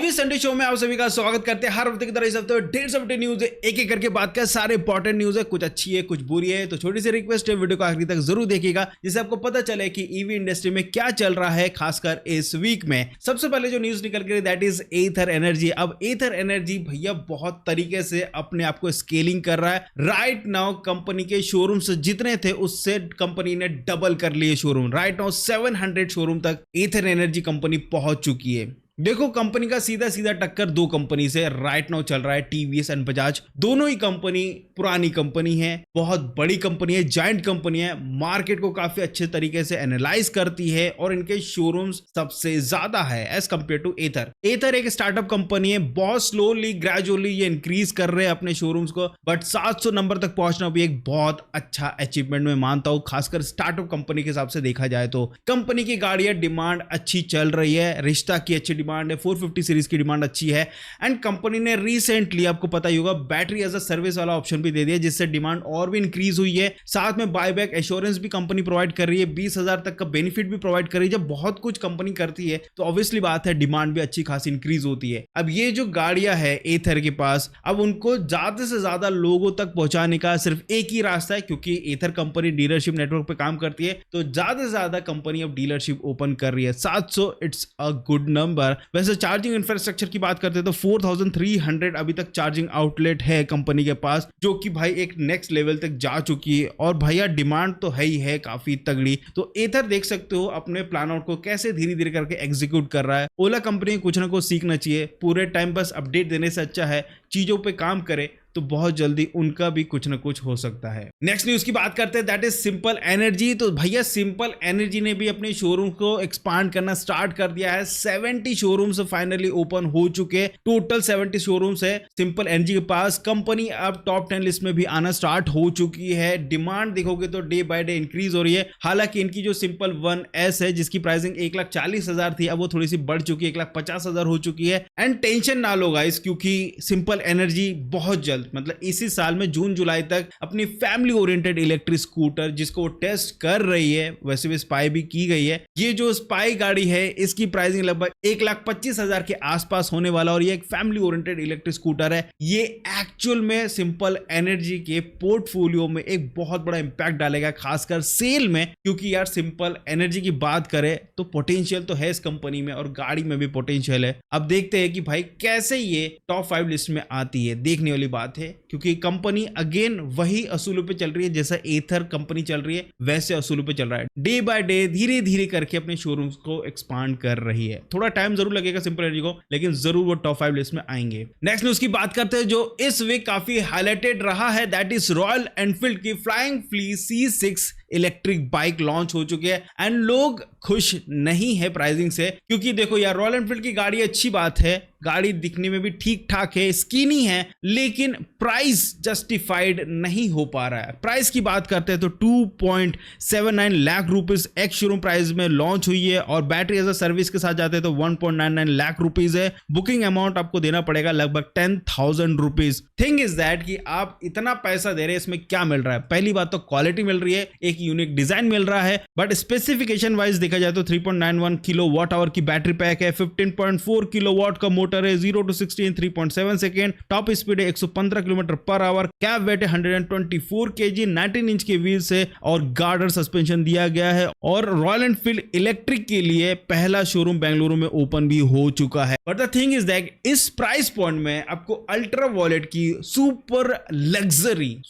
EV Sunday show में आप सभी का स्वागत करते हैं। हर हफ्ते की तरह इस हफ्ते ढेर सारी न्यूज है, एक एक करके बात कर सारे इंपॉर्टेंट न्यूज है, कुछ अच्छी है कुछ बुरी है। तो छोटी सी रिक्वेस्ट है, वीडियो को आखिरी तक जरूर देखिएगा जिससे आपको पता चले कि ईवी इंडस्ट्री में क्या चल रहा है, खासकर इस वीक में। सबसे पहले जो न्यूज निकल के दैट इज एथर एनर्जी। अब एथर एनर्जी भैया बहुत तरीके से अपने आप को स्केलिंग कर रहा है। राइट नाउ कंपनी के शोरूम जितने थे उससे कंपनी ने डबल कर लिए शोरूम। राइट नाउ 700 शोरूम तक एथर एनर्जी कंपनी पहुंच चुकी है। देखो कंपनी का सीधा सीधा टक्कर दो कंपनी से राइट नाउ चल रहा है, टीवीएस एंड बजाज। दोनों ही कंपनी पुरानी कंपनी है, बहुत बड़ी कंपनी है, जायंट कंपनी है, मार्केट को काफी अच्छे तरीके से एनालाइज करती है और इनके शोरूम्स सबसे ज्यादा है एज कंपेयर टू एथर। एथर एक स्टार्टअप कंपनी है, बहुत स्लोली ग्रेजुअली ये इंक्रीज कर रहे हैं अपने शोरूम्स को, बट 700 नंबर तक पहुंचना भी एक बहुत अच्छा अचीवमेंट में मानता हूं, खासकर स्टार्टअप कंपनी के हिसाब से देखा जाए तो। कंपनी की गाड़ियां डिमांड अच्छी चल रही है, रिश्ता की अच्छी डिमांड है, 450 सीरीज की डिमांड अच्छी है। एंड कंपनी ने रिसेंटली आपको पता ही होगा बैटरी एज अ सर्विस वाला ऑप्शन भी दे दिया जिससे डिमांड और भी इंक्रीज हुई है। साथ में बायबैक एश्योरेंस भी कंपनी प्रोवाइड कर रही है, 20,000 तक का बेनिफिट भी प्रोवाइड कर रही है। जब बहुत कुछ कंपनी करती है तो ऑब्वियसली बात है डिमांड भी अच्छी खासी इंक्रीज होती है। अब ये जो गाड़ियां है एथर के पास, अब उनको ज्यादा से ज्यादा लोगों तक पहुंचाने का सिर्फ एक ही रास्ता है, क्योंकि एथर कंपनी डीलरशिप नेटवर्क पे काम करती है तो ज्यादा से ज्यादा कंपनी अब डीलरशिप ओपन कर रही है। 700 इट्स अ गुड नंबर। वैसे चार्जिंग इंफ्रास्ट्रक्चर की बात करते हैं तो 4300 अभी तक चार्जिंग आउटलेट है कंपनी के पास, जो कि भाई एक नेक्स्ट लेवल तक जा चुकी है। और भैया डिमांड तो है ही है काफी तगड़ी। तो एथर देख सकते हो अपने प्लान आउट को कैसे धीरे धीरे करके एग्जीक्यूट कर रहा है। ओला कंपनी कुछ ना कुछ सीखना चाहिए, पूरे टाइम बस अपडेट देने से अच्छा है चीजों पे काम करे तो बहुत जल्दी उनका भी कुछ ना कुछ हो सकता है। नेक्स्ट न्यूज की बात करते हैं दैट इज सिंपल एनर्जी। तो भैया सिंपल एनर्जी ने भी अपने शोरूम को एक्सपांड करना स्टार्ट कर दिया है। 70 शोरूम्स फाइनली ओपन हो चुके, टोटल 70 शोरूम्स है सिंपल एनर्जी के पास। कंपनी अब टॉप 10 लिस्ट में भी आना स्टार्ट हो चुकी है। डिमांड देखोगे तो डे बाय डे इंक्रीज हो रही है। हालांकि इनकी जो सिंपल 1S है जिसकी प्राइसिंग 1,40,000 थी, अब वो थोड़ी सी बढ़ चुकी है, 1,50,000 हो चुकी है। एंड टेंशन ना लो गाइस, क्योंकि सिंपल एनर्जी बहुत जल्द मतलब इसी साल में जून जुलाई तक अपनी फैमिली ओरिएंटेड इलेक्ट्रिक स्कूटर जिसको वो टेस्ट कर रही है, वैसे भी स्पाई भी की गई है। ये जो स्पाई गाड़ी है इसकी प्राइसिंग लगभग 1,25,000 के आसपास होने वाला, और ये एक फैमिली ओरिएंटेड इलेक्ट्रिक स्कूटर है। ये एक्चुअल में सिंपल एनर्जी के पोर्टफोलियो में एक बहुत बड़ा इंपैक्ट डालेगा, खासकर सेल में, क्योंकि यार सिंपल एनर्जी की बात करें तो पोटेंशियल तो है इस कंपनी में और गाड़ी में भी पोटेंशियल है। अब देखते हैं कि भाई कैसे ये टॉप 5 लिस्ट में आती है, देखने वाली बात है, क्योंकि कंपनी अगेन वही असूलों पे चल रही है जैसा एथर कंपनी चल रही है, वैसे असूलों पे चल रहा है। डे बाय डे धीरे धीरे करके अपने शोरूम्स को एक्सपांड कर रही है। थोड़ा टाइम जरूर लगेगा सिंपल एनर्जी को, लेकिन जरूर वो टॉप 5 लिस्ट में आएंगे। नेक्स्ट न्यूज की बात करते हैं जो इस वीक काफी हाईलाइटेड रहा है, दैट इज रॉयल एनफील्ड की flying flea C6 electric bike launch हो चुकी है। एंड लोग खुश नहीं है प्राइसिंग से, क्योंकि देखो यार रॉयल एनफील्ड की गाड़ी अच्छी बात है, गाड़ी दिखने में भी ठीक ठाक है, स्किनी है, लेकिन प्राइस जस्टिफाइड नहीं हो पा रहा है। प्राइस की बात करते हैं तो 2.79 lakh rupees ex showroom price में लॉन्च हुई है, और बैटरी एज अ सर्विस के साथ जाते हैं तो 1.99 लाख रुपीज है। बुकिंग अमाउंट आपको देना पड़ेगा लगभग 10,000 रुपीज। थिंग इज दैट कि आप इतना पैसा दे रहे हैं, इसमें क्या मिल रहा है? पहली बात तो क्वालिटी मिल रही है, एक यूनिक डिजाइन मिल रहा है, बट स्पेसिफिकेशन वाइज देखा जाए तो 3.91 किलोवाट आवर की बैटरी पैक है, 15.4 किलोवाट का मोटर है, 0 to 60 in 3.7 second, top speed है 115 kilometre per hour, cab wait है 124 kg, 19 इंच के व्हील्स है और गार्डर सस्पेंशन दिया गया है। और रॉयल एनफील्ड इलेक्ट्रिक के लिए पहला शोरूम बेंगलुरु में ओपन भी हो चुका है। But the thing is that इस प्राइस पॉइंट में आपको अल्ट्रा वॉलेट की सुपर लग्जरी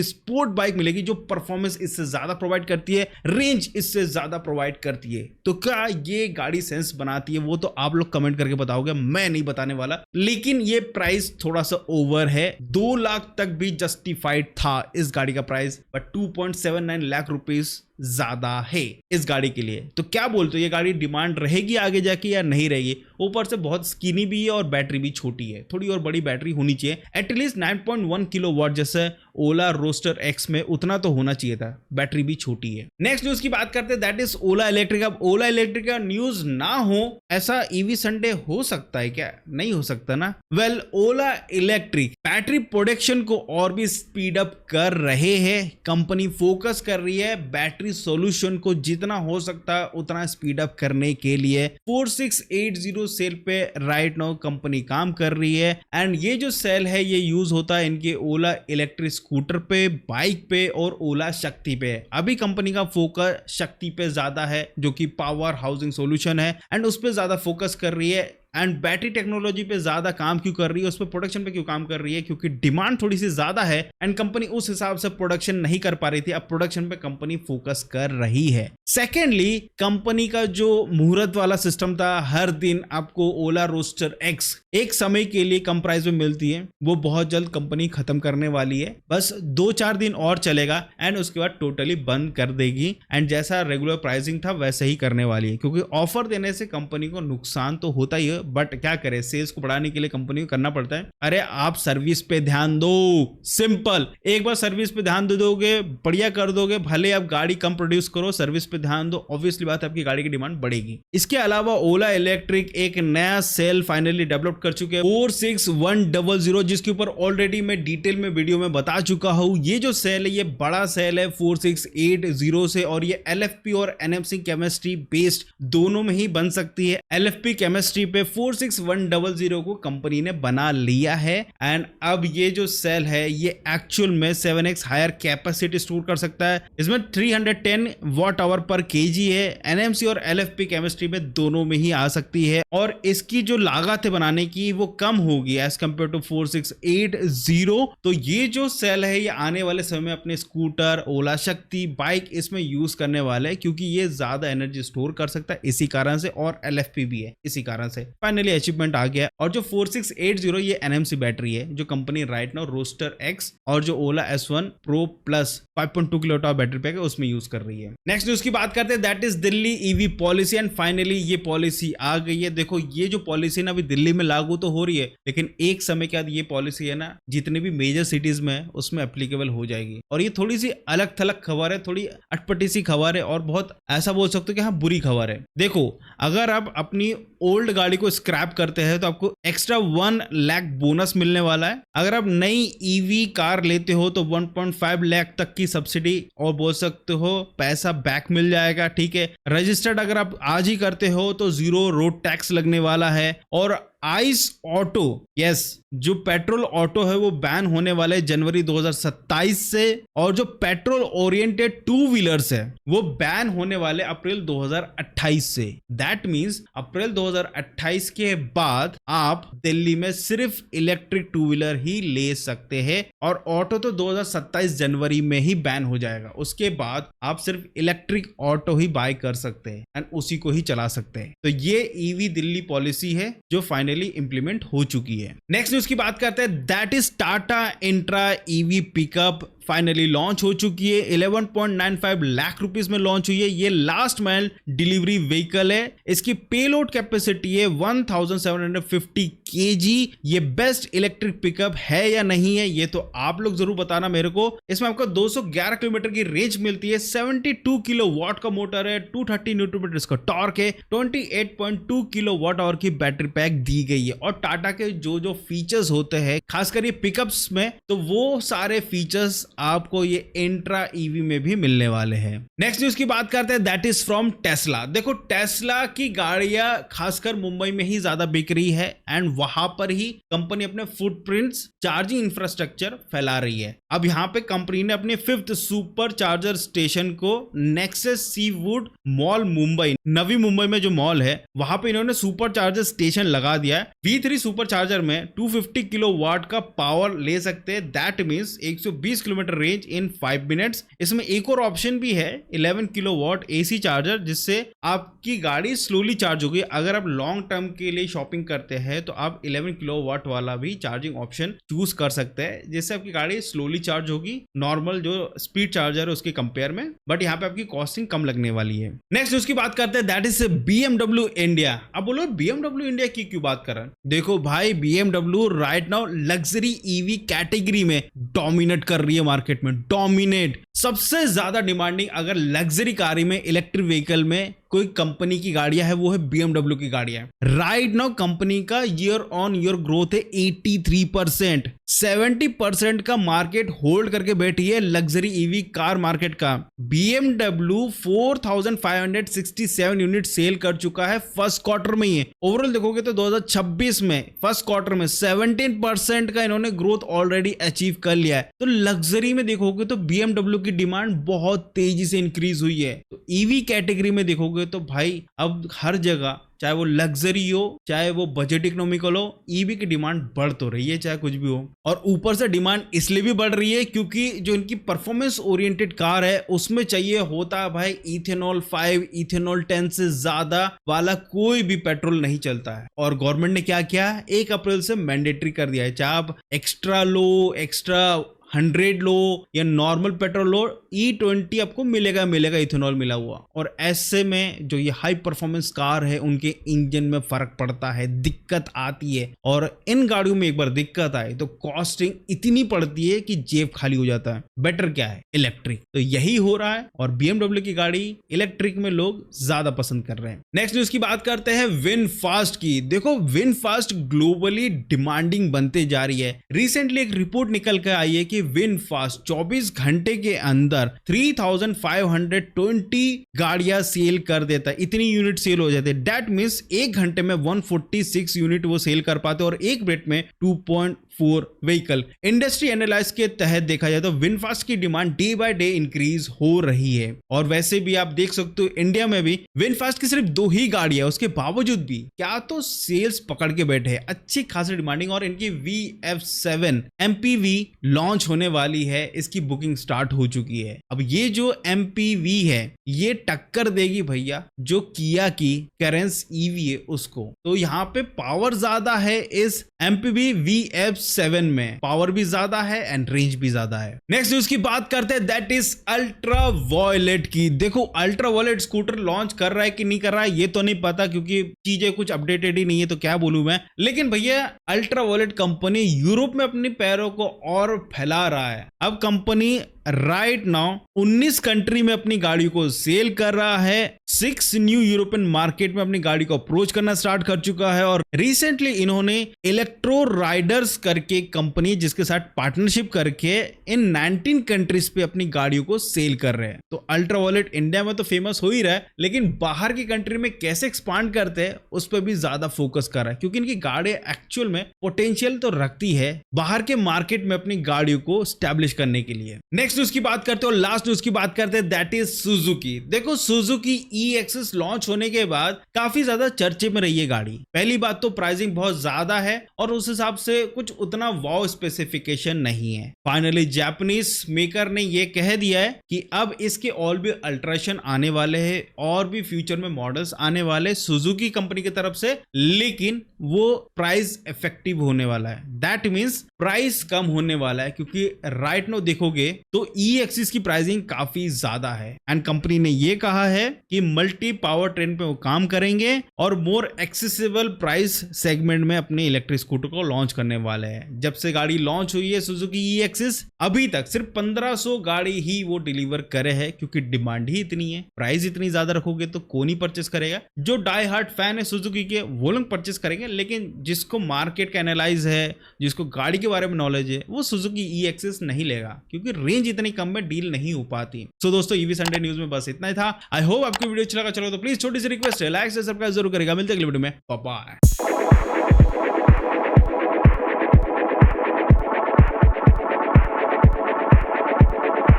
स्पोर्ट बाइक मिलेगी, जो परफॉर्मेंस इससे ज्यादा प्रोवाइड करती है, रेंज इससे ज्यादा प्रोवाइड करती है। तो क्या ये गाड़ी सेंस बनाती है? वो तो आप लोग कमेंट करके बताओगे, मैं नहीं बताने वाला। लेकिन ये प्राइस थोड़ा सा ओवर है, 2 लाख तक भी जस्टिफाइड था इस गाड़ी का प्राइस, बट 2.79 लाख रुपीस ज्यादा है इस गाड़ी के लिए। तो क्या बोलते हो, ये गाड़ी डिमांड रहेगी आगे जाके या नहीं रहेगी? ऊपर से बहुत स्किनी भी है और बैटरी भी छोटी है, थोड़ी और बड़ी बैटरी होनी चाहिए, एटलीस्ट 9.1 किलोवाट जैसे ओला रोस्टर एक्स में उतना तो होना चाहिए था, बैटरी भी छोटी है। नेक्स्ट न्यूज की बात करते हैं दैट इज ओला इलेक्ट्रिक। अब ओला इलेक्ट्रिक का न्यूज ना हो ऐसा ईवी संडे हो सकता है क्या? नहीं हो सकता ना। वेल ओला इलेक्ट्रिक बैटरी प्रोडक्शन को और भी स्पीड अप कर रहे हैं, कंपनी फोकस कर रही है बैटरी बैटरी सॉल्यूशन को जितना हो सकता है उतना स्पीड अप करने के लिए 4680 सेल पे राइट नाउ कंपनी काम कर रही है। एंड ये जो सेल है ये यूज होता है इनके ओला इलेक्ट्रिक स्कूटर पे, बाइक पे और ओला शक्ति पे। अभी कंपनी का फोकस शक्ति पे ज्यादा है जो कि पावर हाउसिंग सॉल्यूशन है एंड उस पर ज्यादा फोकस कर रही है। एंड बैटरी टेक्नोलॉजी पे ज्यादा काम क्यों कर रही है, उस पर प्रोडक्शन पे क्यों काम कर रही है, क्योंकि डिमांड थोड़ी सी ज्यादा है एंड कंपनी उस हिसाब से प्रोडक्शन नहीं कर पा रही थी। अब प्रोडक्शन पे कंपनी फोकस कर रही है। सेकेंडली, कंपनी का जो मुहूर्त वाला सिस्टम था, हर दिन आपको ओला रोस्टर एक्स एक समय के लिए कम प्राइस में मिलती है, वो बहुत जल्द कंपनी खत्म करने वाली है। बस 2-4 दिन और चलेगा एंड उसके बाद टोटली बंद कर देगी एंड जैसा रेगुलर प्राइसिंग था वैसे ही करने वाली है, क्योंकि ऑफर देने से कंपनी को नुकसान तो होता ही है, बट क्या करे, सेल्स को बढ़ाने के लिए कंपनी को करना पड़ता है। अरे आप सर्विस पे ध्यान दो, सिंपल। एक बार सर्विस पे ध्यान दे दोगे, बढ़िया कर दोगे, भले आप गाड़ी कम प्रोड्यूस करो, सर्विस पे ध्यान दो, ऑब्वियसली बात है आपकी गाड़ी की डिमांड बढ़ेगी। इसके अलावा ओला इलेक्ट्रिक एक नया सेल फाइनली डेवलप कर चुके हैं 46100, जिसके ऊपर ऑलरेडी मैं डिटेल में वीडियो में बता चुका हूं। ये जो सेल है ये बड़ा सेल है 4680 से, और ये LFP और NMC केमिस्ट्री बेस्ड दोनों में ही बन सकती है। LFP केमिस्ट्री पे 46100 को कंपनी ने बना लिया है एंड अब ये जो सेल है ये एक्चुअल में 7x हायर कैपेसिटी स्टोर कर सकता है। इसमें 310 वॉट आवर पर केजी है। NMC और LFP केमिस्ट्री में दोनों में ही आ सकती है और इसकी जो लागत है बनाने की वो कम होगी एज कंपेयर टू 4680। तो ये जो सेल है ये आने वाले समय में अपने स्कूटर, ओला शक्ति, बाइक इसमें यूज करने वाले हैं, क्योंकि ये ज्यादा एनर्जी स्टोर कर सकता है इसी कारण से, और LFP भी है इसी कारण से। फाइनली अचीवमेंट आ गया। और जो 4680 ये NMC बैटरी है जो company right now Roadster X और जो Ola S1 Pro Plus 5.2 kilo battery pack है उसमें यूज कर रही है। नेक्स्ट न्यूज की बात करते हैं, that is Delhi EV policy and finally ये पॉलिसी आ गई है। देखो ये जो पॉलिसी ना अभी दिल्ली में लागू तो हो रही है, लेकिन एक समय के बाद ये पॉलिसी है ना जितने भी मेजर सिटीज में है उसमें एप्लीकेबल हो जाएगी। और ये थोड़ी सी अलग थलग खबर है, थोड़ी अटपटी सी खबर है और बहुत ऐसा बोल सकते हो कि हाँ बुरी खबर है। देखो अगर आप अपनी ओल्ड गाड़ी को स्क्रैप करते हैं तो आपको एक्स्ट्रा 1 लाख बोनस मिलने वाला है। अगर आप नई ईवी कार लेते हो तो 1.5 लाख तक की सब्सिडी और बोल सकते हो पैसा बैक मिल जाएगा। ठीक है, रजिस्टर्ड अगर आप आज ही करते हो तो 0 रोड टैक्स लगने वाला है। और आइस ऑटो, यस जो पेट्रोल ऑटो है वो बैन होने वाले जनवरी 2027 से, और जो पेट्रोल ओरिएंटेड 2 व्हीलर्स है वो बैन होने वाले अप्रैल 2028 से। दैट मींस अप्रैल 2028 के बाद आप दिल्ली में सिर्फ इलेक्ट्रिक 2 व्हीलर ही ले सकते हैं, और ऑटो तो 2027 जनवरी में ही बैन हो जाएगा। उसके बाद आप सिर्फ इलेक्ट्रिक ऑटो ही बाय कर सकते हैं एंड उसी को ही चला सकते हैं। तो ये ईवी दिल्ली पॉलिसी है जो फाइनली इंप्लीमेंट हो चुकी है। नेक्स्ट न्यूज की बात करते हैं, that is Tata intra EV pickup finally launch हो चुकी है। 11.95 लाख रुपीस में लॉन्च हुई है। ये लास्ट माइल डिलीवरी व्हीकल है। इसकी पेलोड कैपेसिटी है 1750 kg। ये बेस्ट इलेक्ट्रिक पिकअप है या नहीं है ये तो आप लोग जरूर बताना मेरे को। इसमें आपको 211 किलोमीटर की रेंज मिलती है, 72 किलो वॉट का मोटर है, 230 न्यूटन मीटर इसका टॉर्क है, 28.2 किलो वॉट आवर की बैटरी पैक दी गई है। और टाटा के जो जो फीचर्स होते हैं खासकर ये पिकअप्स में, तो वो सारे फीचर्स आपको ये इंट्रा ईवी में भी मिलने वाले हैं। नेक्स्ट न्यूज की बात करते हैं, दैट इज फ्रॉम टेस्ला। देखो टेस्ला की गाड़ियां खासकर मुंबई में ही ज्यादा बिक रही है एंड वहां पर ही कंपनी अपने फुटप्रिंट्स, चार्जिंग इंफ्रास्ट्रक्चर फैला रही है। अब यहाँ पे कंपनी ने अपने 5th सुपर चार्जर स्टेशन को nexus Seawood mall Mumbai, Navi Mumbai में जो मॉल है वहां पे इन्होंने सुपर चार्जर स्टेशन लगा दिया है। V3 सुपर चार्जर में 250 किलो वाट का पावर ले सकते हैं। That means 120 kilometre range in 5 minutes. इसमें एक और ऑप्शन भी है 11 किलो वॉट AC चार्जर, जिससे आपकी गाड़ी स्लोली चार्ज होगी। अगर आप लॉन्ग टर्म के लिए शॉपिंग करते हैं तो आप 11 किलो वॉट वाला भी चार्जिंग ऑप्शन चूज कर सकते हैं, जिससे आपकी गाड़ी स्लोली चार्ज होगी नॉर्मल जो स्पीड चार्जर है उसके कंपेयर में, बट यहाँ पे आपकी कॉस्टिंग कम लगने वाली है। नेक्स्ट उसकी बात करते हैं, दैट इज BMW इंडिया। अब बोलो BMW इंडिया की क्यों बात कर रहा है? देखो भाई BMW right now luxury EV category में डोमिनेट कर रही है मार्केट में, डोमिनेट। सबसे ज्यादा डिमांडिंग अगर लग्जरी कार में, इलेक्ट्रिक व्हीकल में कोई कंपनी की गाड़ियां है वो है BMW की गाड़ियां है। राइट नाउ कंपनी का ईयर ऑन ईयर ग्रोथ है 83%। 70% का मार्केट होल्ड करके बैठी है लग्जरी ईवी कार मार्केट का। BMW 4567 यूनिट सेल कर चुका है फर्स्ट क्वार्टर में ही। ओवरऑल देखोगे तो 2026 में फर्स्ट क्वार्टर में 17% का इन्होंने ग्रोथ ऑलरेडी अचीव कर लिया है। तो लग्जरी में देखोगे तो BMW की डिमांड बहुत तेजी से इंक्रीज हुई है। तो ईवी कैटेगरी में देखोगे तो भाई अब हर जगह चाहे वो लग्जरी हो चाहे वो बजट इकोनॉमिकल हो, ईवी की डिमांड बढ़ तो रही है चाहे कुछ भी हो। और ऊपर से डिमांड इसलिए भी बढ़ रही है क्योंकि जो इनकी परफॉर्मेंस ओरिएंटेड कार है उसमें चाहिए होता है भाई इथेनॉल 5, इथेनॉल 10 से ज्यादा वाला कोई भी पेट्रोल नहीं चलता है। और गवर्नमेंट ने क्या किया, 1 अप्रैल से मैंडेटरी कर दिया है। चाहे आप एक्स्ट्रा लो, एक्स्ट्रा 100 लो या नॉर्मल पेट्रोल लो, E20 आपको मिलेगा इथेनॉल मिला हुआ। और ऐसे में जो ये हाई परफॉर्मेंस कार है उनके इंजन में फर्क पड़ता है, दिक्कत आती है। और इन गाड़ियों में एक बार दिक्कत आए तो कॉस्टिंग इतनी पड़ती है कि जेब खाली हो जाता है। बेटर क्या है, इलेक्ट्रिक। तो यही हो रहा है और BMW की गाड़ी इलेक्ट्रिक में लोग ज्यादा पसंद कर रहे हैं। नेक्स्ट न्यूज की बात करते हैं विनफास्ट की। देखो विनफास्ट ग्लोबली डिमांडिंग बनते जा रही है। रिसेंटली एक रिपोर्ट निकल कर आई है कि विनफास्ट 24 घंटे के अंदर 3520 गाड़ियां सेल कर देता है। इतनी यूनिट सेल हो जाते हैं। दैट मींस 1 घंटे में 146 यूनिट वो सेल कर पाते और एक मिनट में 2.4 व्हीकल। इंडस्ट्री एनालिसिस के तहत देखा जाए तो विनफास्ट की demand day by day increase हो रही है। और वैसे भी आप देख सकते हो इंडिया में भी विनफास्ट की सिर्फ 2 ही गाड़ियां, उसके बावजूद भी क्या तो सेल्स पकड़ के बैठे हैं, अच्छी खासी डिमांडिंग। और इनकी VF7 MPV लॉन्च होने वाली है, इसकी बुकिंग स्टार्ट हो चुकी है। अब ये जो MPV है ये टक्कर देगी भैया जो किया की कैरेंस EV है उसको। तो यहाँ पे पावर ज्यादा है इस MPV VF7 में, पावर भी ज्यादा है एंड रेंज भी ज्यादा है। नेक्स्ट न्यूज की बात करते हैं दैट इज अल्ट्रा वॉयलेट की। देखो अल्ट्रा वॉयलेट स्कूटर लॉन्च कर रहा है कि नहीं कर रहा है ये तो नहीं पता क्योंकि चीजें कुछ अपडेटेड ही नहीं है तो क्या बोलूं मैं। लेकिन भैया अल्ट्रा वॉयलेट कंपनी यूरोप में अपने पैरों को और फैला रहा है। अब कंपनी राइट नाउ 19 कंट्री में अपनी गाड़ी को सेल कर रहा है। 6 न्यू यूरोपियन मार्केट में अपनी गाड़ी को अप्रोच करना स्टार्ट कर चुका है। और रिसेंटली इन्होंने इलेक्ट्रो राइडर्स करके कंपनी जिसके साथ पार्टनरशिप करके इन 19 कंट्रीज पे अपनी गाड़ियों को सेल कर रहे हैं। तो अल्ट्रा वॉयलेट इंडिया में तो फेमस हो ही रहा है लेकिन बाहर की कंट्री में कैसे एक्सपांड करते हैं उस पर भी ज्यादा फोकस कर रहा है क्योंकि इनकी गाड़ी एक्चुअल में पोटेंशियल तो रखती है बाहर के मार्केट में अपनी गाड़ियों को स्टैब्लिश करने के लिए। नेक्स्ट न्यूज की बात करते हैं और लास्ट न्यूज की बात करते हैं दैट इज सुजुकी। देखो सुजुकी E-Axis लॉन्च होने के बाद काफी ज्यादा चर्चे में रही है गाड़ी। पहली बात तो प्राइसिंग बहुत ज्यादा है और उस हिसाब से कुछ उतना वाव स्पेसिफिकेशन नहीं है। फाइनली जापानीज मेकर ने यह कह दिया है कि अब इसके और भी अल्ट्रेशन आने वाले हैं और भी फ्यूचर में मॉडल्स आने वाले सुजुकी कंपनी की तरफ से, लेकिन वो प्राइस इफेक्टिव होने वाला है। दैट मींस प्राइस कम होने वाला है क्योंकि राइट नाउ देखोगे तो E-Axis की प्राइसिंग काफी ज्यादा है एंड कंपनी ने यह कहा है कि मल्टी पावर ट्रेन पे वो काम करेंगे और मोर एक्सेसिबल प्राइस सेगमेंट में अपने इलेक्ट्रिक स्कूटर को लॉन्च करने वाले हैं। जब से गाड़ी लॉन्च हुई है सुजुकी E-Axis अभी तक सिर्फ 1500 गाड़ी ही वो डिलीवर करे है क्योंकि डिमांड ही इतनी है। प्राइस इतनी ज्यादा रखोगे तो कौन ही परचेस करेगा। जो डाई हार्ट फैन है सुजुकी के वो लोग परचेस करेंगे, लेकिन जिसको मार्केट का एनालाइज है, जिसको गाड़ी के बारे में नॉलेज है, वो सुजुकी E-Axis नहीं लेगा क्योंकि रेंज इतनी कम में डील नहीं हो पाती। सो दोस्तों ईवी संडे न्यूज में बस इतना ही था। आई होप आपको वीडियो अच्छा लगा। चलो तो प्लीज छोटी सी रिक्वेस्ट है, लाइक से सब्सक्राइब जरूर करेगा। मिलते हैं अगले वीडियो में, बाय बाय।